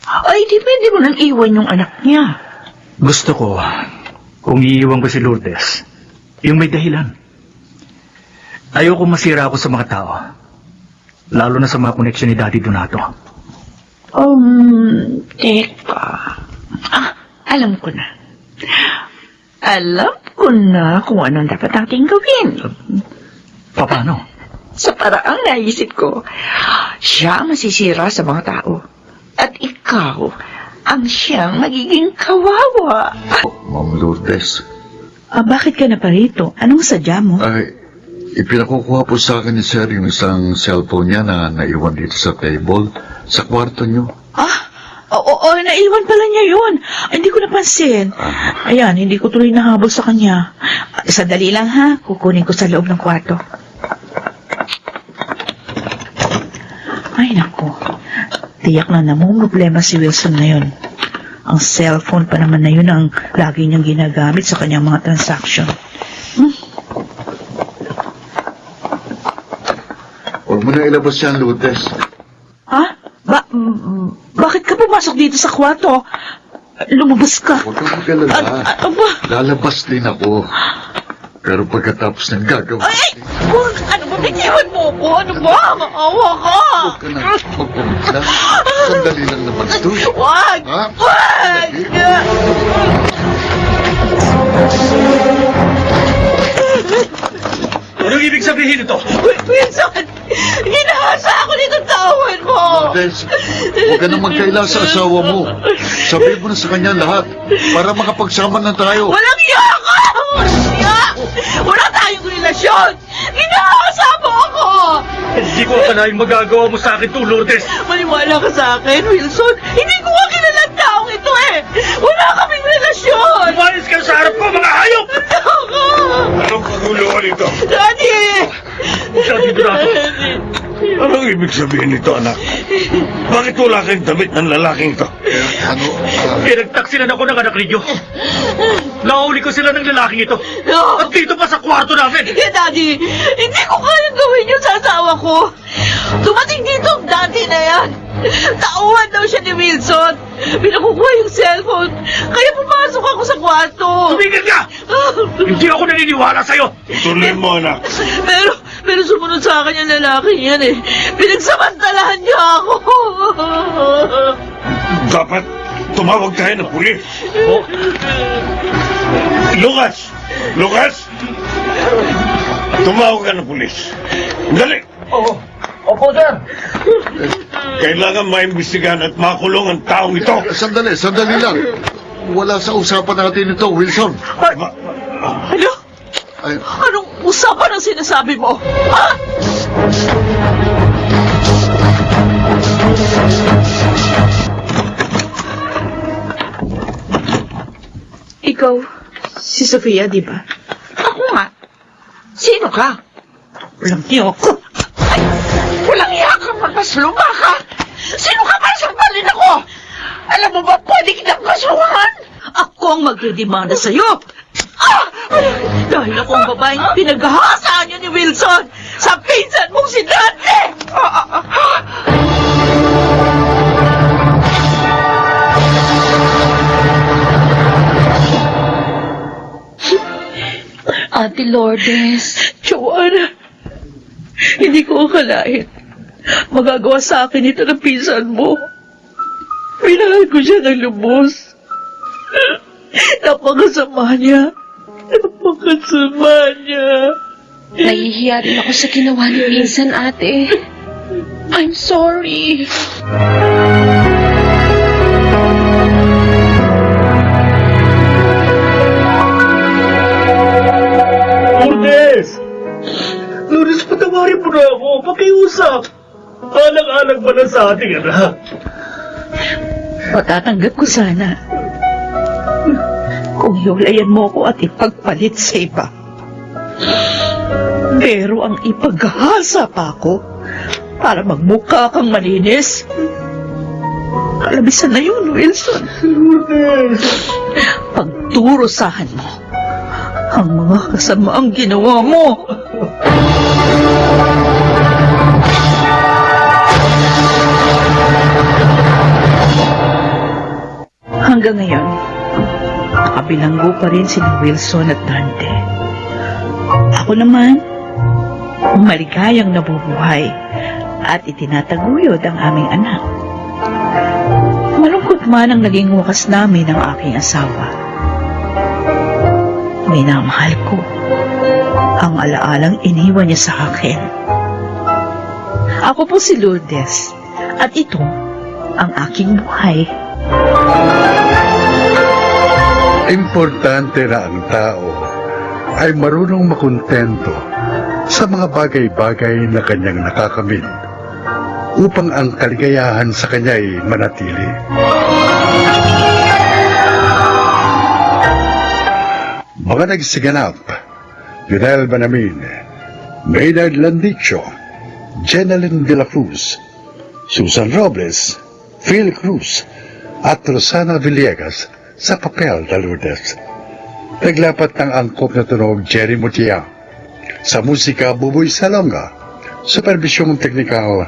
Ay, di pwede mo nang iwan yung anak niya. Gusto ko, kung iiwan ko si Lourdes, yung may dahilan. Ayoko masira ako sa mga tao. Lalo na sa mga koneksyon ni Daddy Donato. Teka. Alam ko na. Alam ko na kung anong dapat natin gawin. Paano? Sa paraang naisip ko, siya ang masisira sa mga tao. At ikaw ang siyang magiging kawawa. Ma'am Lourdes, Bakit ka na pa rito? Anong sadya mo? ay, ipinakukuha po sa akin ni Sir yung isang cellphone niya na naiwan dito sa table, sa kwarto niyo. Oo, naiwan pala niya yun. Hindi ko napansin. Ayan, hindi ko tuloy nahabol sa kanya. Sandali lang ha, kukunin ko sa loob ng kwarto. Ay, naku. Tiyak na namumroblema si Wilson ngayon. Ang cellphone pa naman na yun ang lagi niyang ginagamit sa kanyang mga transaction. Huwag mo na ilabas yan, Lourdes. Bakit ka pumasok dito sa kwarto? Lumabas ka. Huwag kang mag-alala. Lalabas din ako. Pero pagkatapos ng gagawin, Huwag! Ano ba? Bitiwan mo ko? Ano ba? Maawa ka! huwag ka na magpumigla. Sandali lang naman ito. Huwag! Ha? Huwag! Anong ibig sabihin ito? Wilson! Ginahasa ako nito tawad mo! Lourdes, huwag ka na magkaila sa asawa mo. Sabihin mo na sa kanya lahat para makapagsama na tayo. Walang iya ka! Walang iya! Wala tayong relasyon! Ginahasa mo ako! Hindi ko akalain magagawa mo sa akin to, Lourdes. Maniwala ka sa akin, Wilson! Hindi ko nga kilala ang taong ito eh! Wala kaming relasyon! Umayos ka sa harap ko, mga hayop! Anong kaguluhan ito? Daddy! Daddy Donato! Anong ibig sabihin nito, anak? Bakit wala kayong damit ng lalaking to? Ano? Pinagtaksilan ako ng anak ninyo. Nauli ko sila ng lalaking ito. At dito pa sa kwarto namin. Hindi, Daddy! Hindi ko kayang gawin yun sa asawa ko! Dumating dito ang daddy na yan! Tauhan daw siya ni Wilson! Pinakukuha yung cellphone! Kaya pumasok ako sa kwarto! Tumigil ka! Hindi ako naniniwala sa'yo. Ituloy mo, anak. Pero sumunod sa akin yung lalaki yan eh! Pinagsamantalahan niya ako! Dapat tumawag tayo ng pulis. Oh, Lucas! Lucas! Tumawag ka ng pulis. Dali! opo, sir. Kailangan maimbestigahan at makulong ang taong ito. Sandali lang. Wala sa usapan natin ito, Wilson. Ano? Ay, Anong usapan ang sinasabi mo? Ha? Ikaw, si Sofia, di ba? Ako nga. Sino ka? Walang niyo ako. Ay, walang iya kang magpasluma ka. Sino ka para sampalin ako? Alam mo ba, pwede kitang kasuhan? Ako ang magdedemanda sa'yo. Dahil ako ang babaeng pinaghahasaan niyo ni Wilson sa pinsan mong si Dante! Ate Lourdes. Joanna, hindi ko akalain. Magagawa sa akin ito ng pinsan mo. Minahal ko siya ng lubos. Napakasama niya. Napakasama niya. Nahihiya rin ako sa ginawa ni Pinsan, ate. I'm sorry. Lourdes! Lourdes, patawarin mo na ako. Pakiusap. Alang-alang ba na sa ating anak? Matatanggap ko sana. Kung hiwalayan mo ko at ipagpalit sa iba. Pero ang ipaghahasa pa ako para magmukha kang malinis. Kalabisan na yun, Wilson. Pagdurusahan mo ang mga kasamaang ginawa mo. Hanggang ngayon, nakabilanggo pa rin sina Wilson at Dante. Ako naman, maligayang nabubuhay at itinataguyod ang aming anak. Malungkot man ang naging wakas namin ng aking asawa. Minamahal ko ang alaalang iniwan niya sa akin. Ako po si Lourdes at ito ang aking buhay. Importante na ang tao ay marunong makontento sa mga bagay-bagay na kanyang nakakamit upang ang kaligayahan sa kanya ay manatili. Mga nagsiganap, Lionel Banamin, Maynard Landicho, Jeneline de la Cruz, Susan Robles, Phil Cruz, at Rosana Villegas sa papel na Lourdes. Naglapat ng angkop na tunog Jerry Mutia. Sa musika, Buboy Salonga. Supervisyong teknikal,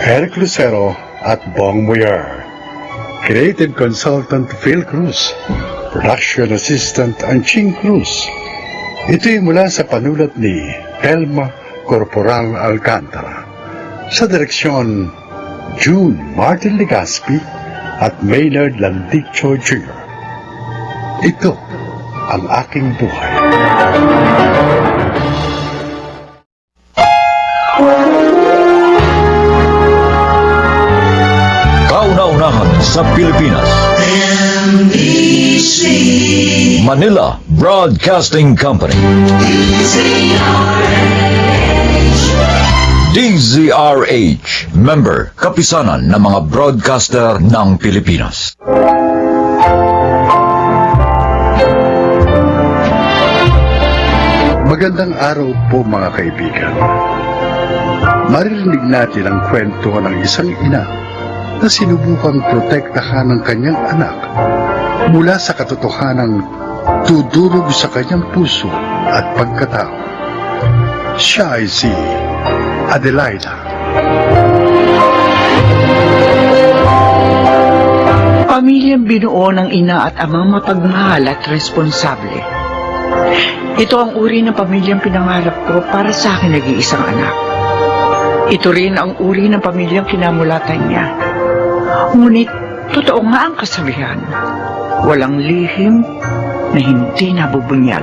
Eric Lucero at Bong Muyer. Creative Consultant Phil Cruz. Production Assistant Anching Cruz. Ito'y mula sa panulat ni Elma Corporal Alcantara. Sa direksyon, June Martin Legaspi at Maynard Landicho Jr. Ito ang aking buhay. Kauna-unahan sa Pilipinas. Manila Broadcasting Company. DZRH, member, kapisanan ng mga broadcaster ng Pilipinas. Magandang araw po mga kaibigan. Maririnig natin ang kwento ng isang ina na sinubukang protektahan ng kanyang anak mula sa katotohanang tudurog sa kanyang puso at pagkatao. Siya ay si Adelaida. Pamilyang binuo ng ina at amang mapagmahal at responsable. Ito ang uri ng pamilyang pinangarap ko para sa akin nag-iisang anak. Ito rin ang uri ng pamilyang kinamulatan niya. Ngunit, totoo nga ang kasabihan. Walang lihim na hindi nabubunyag.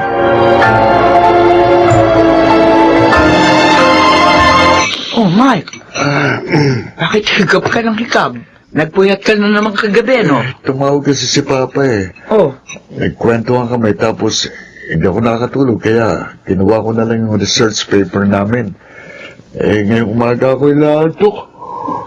Oh, Mike. Bakit higap ka ng hikab? Nagpuyat ka na naman kagabi, no? Tumawag kasi si Papa eh. Oh, Nagkwentuhan kami tapos hindi ako nakakatulog kaya kinuha ko na lang yung research paper namin. Ngayong umaga ako inaantok.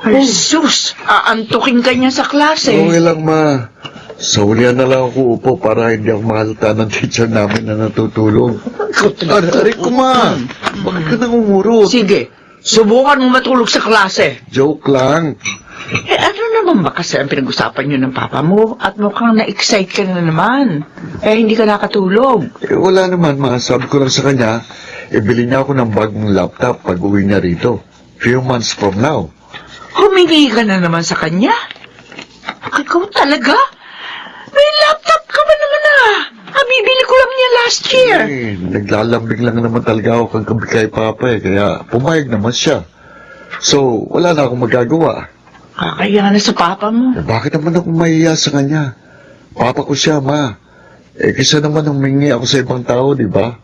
ay sus! Aantukin ka niya sa klase. Okay lang ma. Sa hulihan na lang ako upo para hindi ako mahalata ng teacher namin na natutulog. Aray ko ma! Bakit ka nang umurot? Sige, subukan mo matulog sa klase. Joke lang. Ano naman ba kasi ang pinag-usapan niyo ng papa mo? At mukhang na-excite ka na naman. Hindi ka nakatulog. Wala naman ma. Sabi ko lang sa kanya, ibili niya ako ng bagong laptop pag uwi niya rito. Few months from now. Humingi ka na naman sa kanya? Ikaw talaga? May laptop ka ba naman Kabibili ko lang niya last year. Naglalambing lang naman talaga ako kagabi kay Papa kaya pumayag naman siya. So, wala na akong magagawa. Kakaya na sa papa mo. Bakit naman ako mahiya sa kanya? Papa ko siya, ma. Kaysa naman humingi ako sa ibang tao, di ba?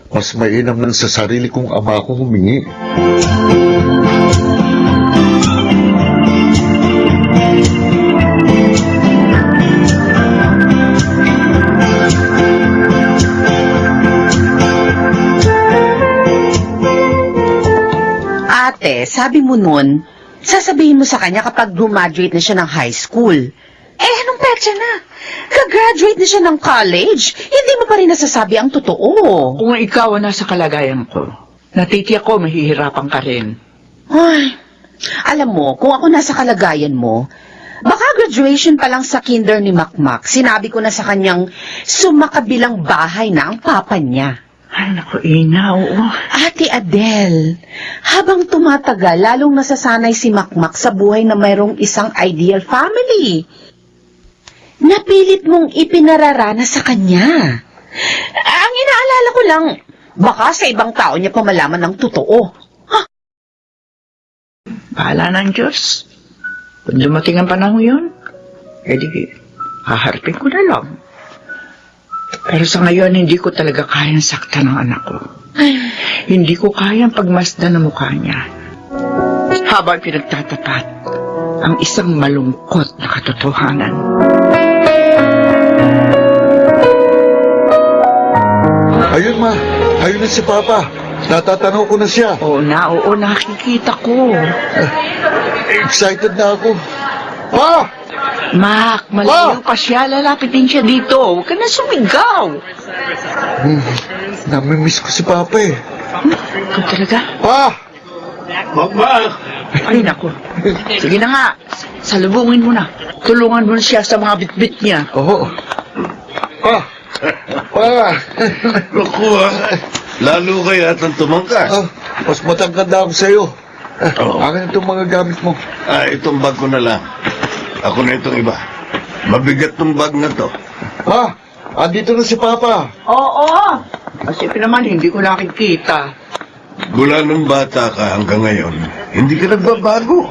Mas mainam lang sa sarili kong ama ko humingi. Ate, sabi mo nun, sasabihin mo sa kanya kapag graduate na siya ng high school. Eh, anong petsa na? Ka-graduate na siya ng college, hindi mo pa rin nasasabi ang totoo. Kung ikaw ang nasa kalagayan ko, natitiyak ko mahihirapan ka rin. Ay, alam mo, kung ako nasa kalagayan mo, baka graduation pa lang sa kinder ni Makmak, sinabi ko na sa kanyang sumakabilang bahay na ang papa niya. Ay, naku, Ina, oo. Ate Adele, habang tumatagal, lalong nasasanay si Makmak sa buhay na mayroong isang ideal family. Napilit mong ipinararana sa kanya. Ang inaalala ko lang, baka sa ibang tao niya pa malaman ng totoo. Bahala ng Diyos. Kung dumating ang panahon yun, edi haharapin ko na lang. Pero sa ngayon, hindi ko talaga kayang saktan ng anak ko. Hindi ko kayang pagmasdan ng mukha niya. Habang pinagtatapat ang isang malungkot na katotohanan. Ayun, ma. Ayun na si Papa. Natatanaw ko na siya. Oo, nakikita ko. Excited na ako. Pa! Mac, malayo pa siya. Lalapit din siya dito. Huwag ka na sumigaw. Namimiss ko si Papa eh. Ikaw talaga? Pa! Mama! Ay, naku. Sige na nga. Salubungin mo na. Tulungan mo na siya sa mga bitbit niya. Oo. Pa! Pa! Naku lalo kaya atang tumangkas. Mas matangkad na ako sa'yo. Akin itong mga gamit mo. Itong bag ko na lang. Ako na itong iba. Mabigat tong bag na to. Pa! Andito na si Papa. Oo. Kasi naman, hindi ko nakikita. Mula nung bata ka hanggang ngayon, hindi ka nagbabago.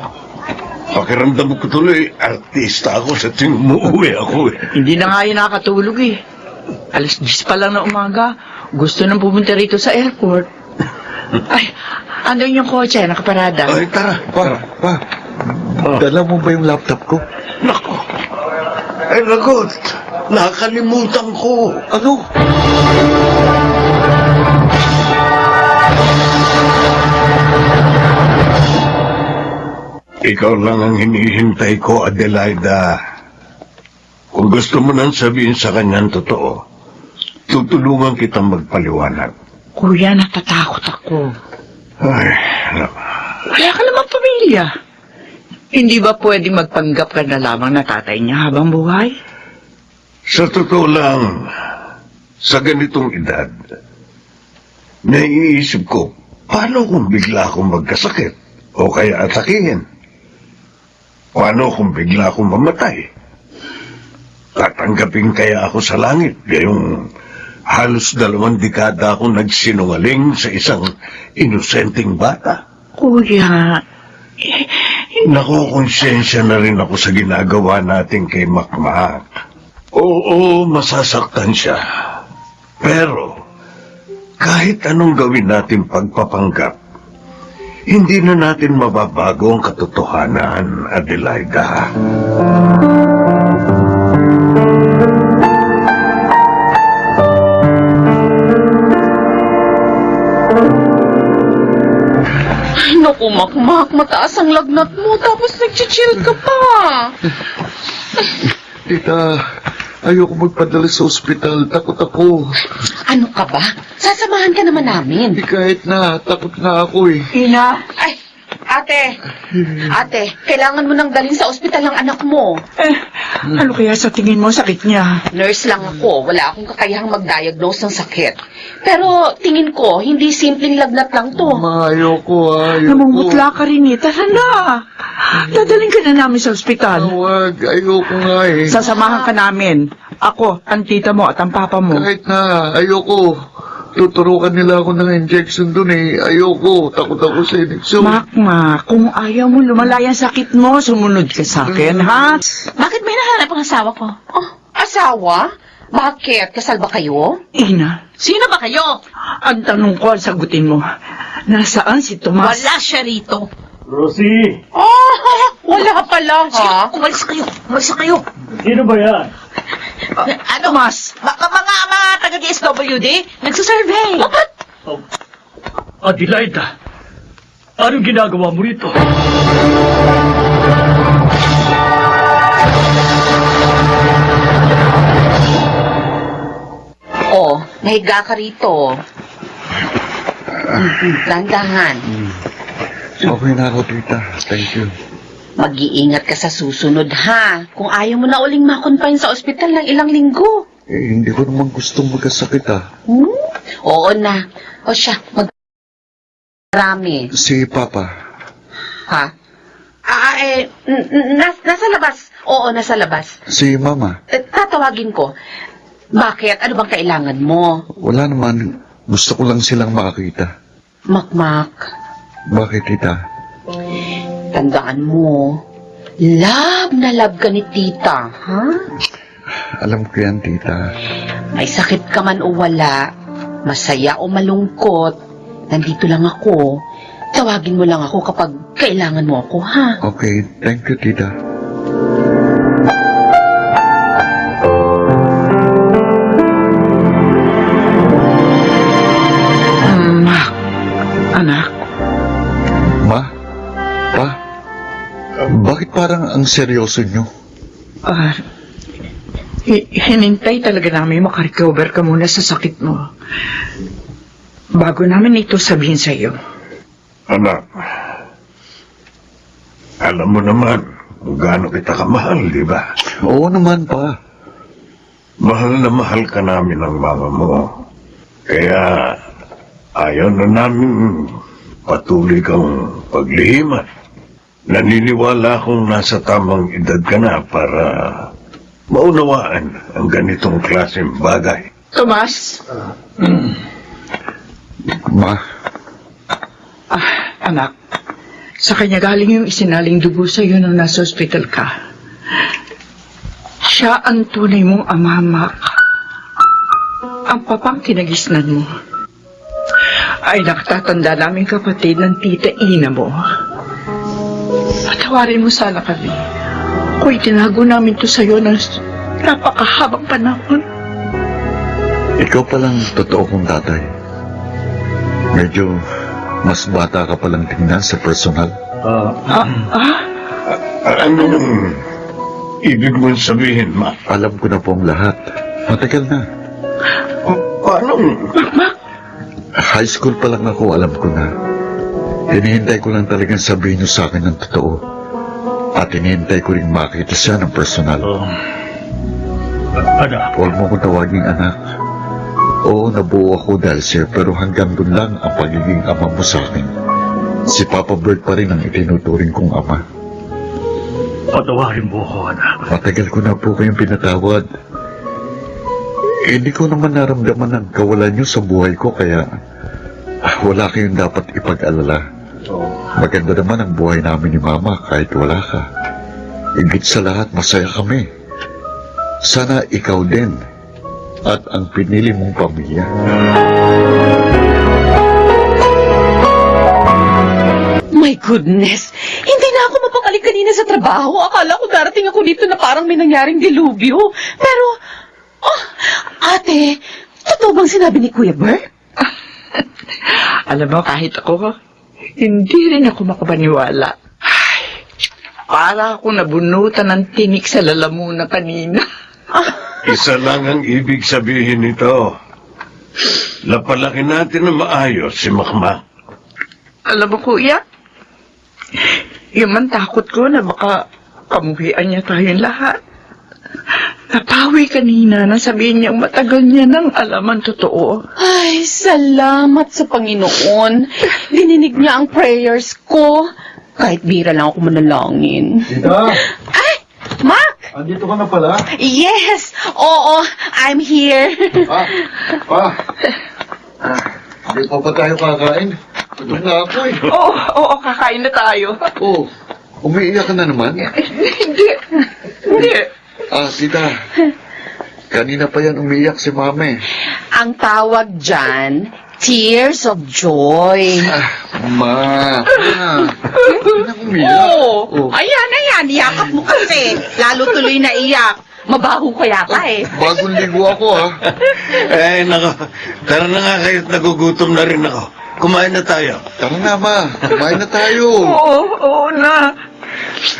Pakiramdam ko tuloy, artista ako sa tuwing umuwi ako eh. Hindi na nga yun nakatulog eh. 10:00 pa lang na umaga. Gusto nang pumunta rito sa airport. Ay, andun yung kotse, nakaparada. Ay, tara. Pa! Dala mo ba yung laptop ko? Nako. Ay, lagot. Nakalimutan ko. Ano? Ikaw lang ang hinihintay ko, Adelaida. Kung gusto mo nang sabihin sa kanya ang totoo, tutulungan kitang magpaliwanag. Kuya, natatakot ako. Ay, Wala ka namang pamilya. Hindi ba pwedeng magpanggap ka na lamang na tatay niya habang buhay? sa totoo lang, sa ganitong edad, naiisip ko, paano kung bigla akong magkasakit o kaya atakihin? Paano kung bigla akong mamatay? Tatanggapin kaya ako sa langit, gayong halos 2 dekada akong nagsinungaling sa isang inosenteng bata. Kuya, Nakokonsensya na rin ako sa ginagawa natin kay Makmak. Oo, masasaktan siya. Pero, kahit anong gawin natin pagpapanggap, hindi na natin mababago ang katotohanan, Adelaida. Naku, Makmak, mataas ang lagnat mo, tapos nag-chill ka pa. Tita, ayoko magpadala sa ospital. Takot ako. Ano ka ba? Sasamahan ka naman namin. Hindi kahit na, takot na ako eh. Ina, Ay, ate, kailangan mo nang dalhin sa ospital ang anak mo. ano kaya sa tingin mo sakit niya? Nurse lang ako, wala akong kakayahang mag-diagnose ng sakit. Pero tingin ko, hindi simpleng lagnat lang to. Ma, ayoko. Namumutla ka rin eh. Tara na. Dadaling ka na namin sa ospital. Huwag, ayoko nga eh. Sasamahan ka namin. Ako, ang tita mo at ang papa mo. Kahit na, ayoko. Tuturukan nila ako ng injection dun eh. Ayoko. Takot ako sa injection. Makma, kung ayaw mo lumalaya ang sakit mo, sumunod ka sa akin, ha? Bakit may nahanap ang asawa ko? Oh, asawa? Bakit? Kasal ba kayo? Ina, Sino ba kayo? ang tanong ko, ang sagutin mo. Nasaan si Tomas? Wala siya rito. Rosie, Wala pala, ha? Umalis kayo. Umalis kayo. sino ba yan? Ano? Mas? Mga taga-DSWD? Nagsusurvey. Adelaida, anong ginagawa mo rito? Oh, nahiga ka rito. Dandahan. Okay na ako, tita. Thank you. Mag-iingat ka sa susunod, ha? Kung ayaw mo na uling makonfine sa ospital ng ilang linggo. Eh, hindi ko naman gustong magkasakit ah. Oo na. O siya, marami. Si Papa. Ha? Nasa labas. Oo, nasa labas. Si Mama. Tatawagin ko. Bakit? Ano bang kailangan mo? Wala naman. Gusto ko lang silang makakita. Makmak, Bakit, tita? tandaan mo, love na love ka ni tita, ha? Alam ko yan, tita. May sakit ka man o wala, masaya o malungkot, nandito lang ako. Tawagin mo lang ako kapag kailangan mo ako, ha? Okay, thank you, tita. Anak, Ma? Pa? Bakit parang ang seryoso nyo? hinintay talaga namin makarecover ka muna sa sakit mo. Bago namin ito sabihin sa iyo. Anak, alam mo naman kung gaano kita kamahal, di ba? Oo naman, pa. Mahal na mahal ka namin ng mama mo. Kaya ayaw na namin patuloy kang paglihiman. Naniniwala akong nasa tamang edad ka na para maunawaan ang ganitong klaseng bagay. Tomas, Ma, anak, sa kanya galing yung isinaling dugo sa iyo nung nasa ospital ka. Siya ang tunay mong ama, Mac. Ang papang kinagisnan mo ay nakatatanda naming kapatid ng tita Ina mo. Patawarin mo sana kami kung itinago namin to sa'yo ng napakahabang panahon. ikaw palang totoo kong tatay. Medyo mas bata ka palang tingnan sa personal. Anong ibig mong sabihin, Ma? Alam ko na po ang lahat. Matagal na. Anong? High school pa lang ako, alam ko na. Hinihintay ko lang talagang sabihin niyo sa akin ng totoo. At hinihintay ko rin makita siya ng personal. Anak, Huwag mo kong tawaging anak. Oo, nabuo ako dahil sa'yo, pero hanggang doon lang ang pagiging ama mo sa akin. Si Papa Bert pa rin ang itinuturing kong ama. patawarin mo ako, anak. Matagal ko na po kayong pinatawad. Hindi ko naman naramdaman ang kawalan niyo sa buhay ko, kaya wala kayong dapat ipag-alala. Maganda naman ang buhay namin ni Mama kahit wala ka. Higit sa lahat, masaya kami. Sana ikaw din at ang pinili mong pamilya. My goodness! Hindi na ako mapakalik kanina sa trabaho. Akala ko darating ako dito na parang may nangyaring dilubyo. Pero, ate, totoo bang sinabi ni Kuya Bert? Alam mo, kahit ako, hindi rin ako makapaniwala. Ay, para ako nabunutan ng tinik sa lalamunan kanina. Isa lang ang ibig sabihin nito. Lapalaki natin na maayos si Makmak. Alam mo, kuya, yung man takot ko na baka kamuhian niya tayong lahat. Napawi kanina na sabihin niyang matagal niya nang alam ang totoo. Ay, salamat sa Panginoon. Dininig niya ang prayers ko. Kahit bira lang ako manalangin. Tita, Ay, Mark! andito ka na pala. Yes! Oo, I'm here. Pa. Hindi pa tayo kakain? Gutom na ako eh. Oo, kakain na tayo. Oh, umiiyak ka na naman? Hindi. Tita. Kanina pa yan umiiyak si Mame. Ang tawag dyan, tears of joy. Ma. Hindi na umiiyak. Oo. Ayan, yakap mo kasi. Lalo tuloy na iyak. Mabaho kaya ka eh. Bagong ligo ako ha. Nako. Tara na nga kayo't nagugutom na rin ako. Kumain na tayo. Tara na, Ma. Kumain na tayo. Oo na.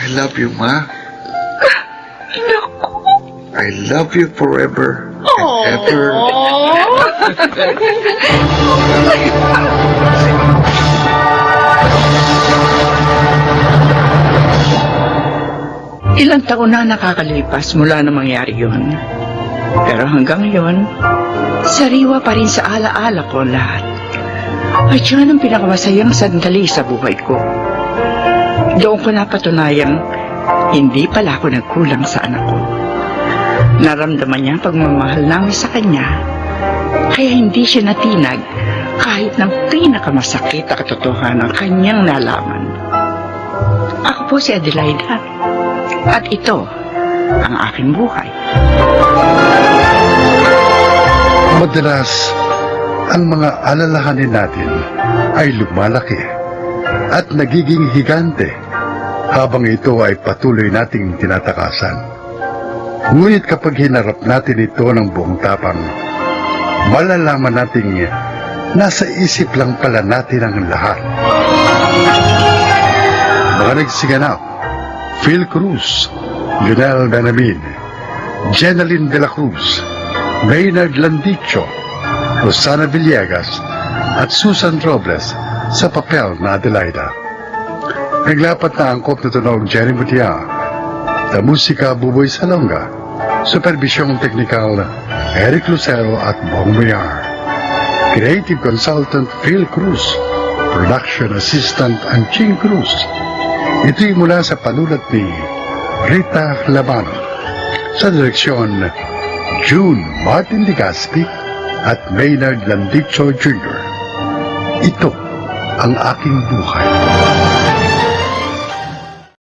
I love you, Ma. I love you forever and ever. Ilang taon na nakakalipas mula na mangyari yun. Pero hanggang ngayon, sariwa pa rin sa alaala ko ang lahat. At yan ang pinakamasayang sandali sa buhay ko. Doon ko napatunayang hindi pala ako nagkulang sa anak ko. Naramdaman niya ang pagmamahal namin sa kanya, kaya hindi siya natinag kahit ng pinakamasakit na katotohanan ng kanyang nalaman. Ako po si Adelaida, at ito ang aking buhay. Madalas, ang mga alalahanin natin ay lumalaki at nagiging higante habang ito ay patuloy nating tinatakasan. Ngunit kapag hinarap natin ito ng buong tapang, malalaman nating nasa isip lang pala natin ang lahat. Mga nagsiganap, Phil Cruz, Lionel Benamin, Jeneline de la Cruz, Maynard Landicho, Rosana Villegas, at Susan Robles sa papel na Adelaida. Naglapat na angkop na tunog Jerry Mutia, na musika Buboy Salonga, supervisyong teknikal Eric Lucero at Bong Mayar, creative consultant Phil Cruz, production assistant Anching Cruz. Ito'y mula sa panulat ni Rita Labano, sa direksyon June Martin Ligaspi at Maynard Landicho Jr. Ito ang aking buhay.